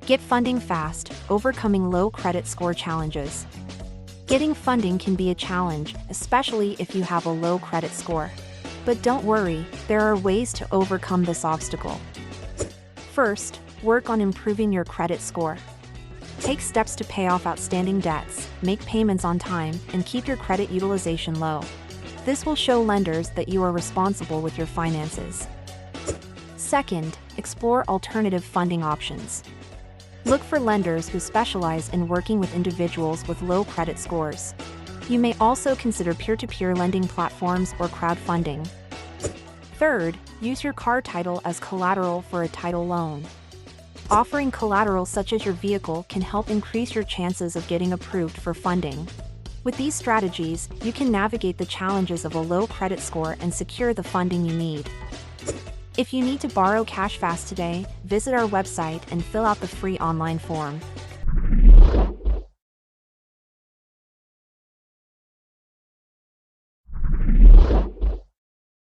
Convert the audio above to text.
Get funding fast, overcoming low credit score challenges. Getting funding can be a challenge, especially if you have a low credit score. But don't worry, there are ways to overcome this obstacle. First, work on improving your credit score. Take steps to pay off outstanding debts, make payments on time, and keep your credit utilization low. This will show lenders that you are responsible with your finances. Second, explore alternative funding options. Look for lenders who specialize in working with individuals with low credit scores. You may also consider peer-to-peer lending platforms or crowdfunding. Third, use your car title as collateral for a title loan. Offering collateral such as your vehicle can help increase your chances of getting approved for funding. With these strategies, you can navigate the challenges of a low credit score and secure the funding you need. If you need to borrow cash fast today, visit our website and fill out the free online form.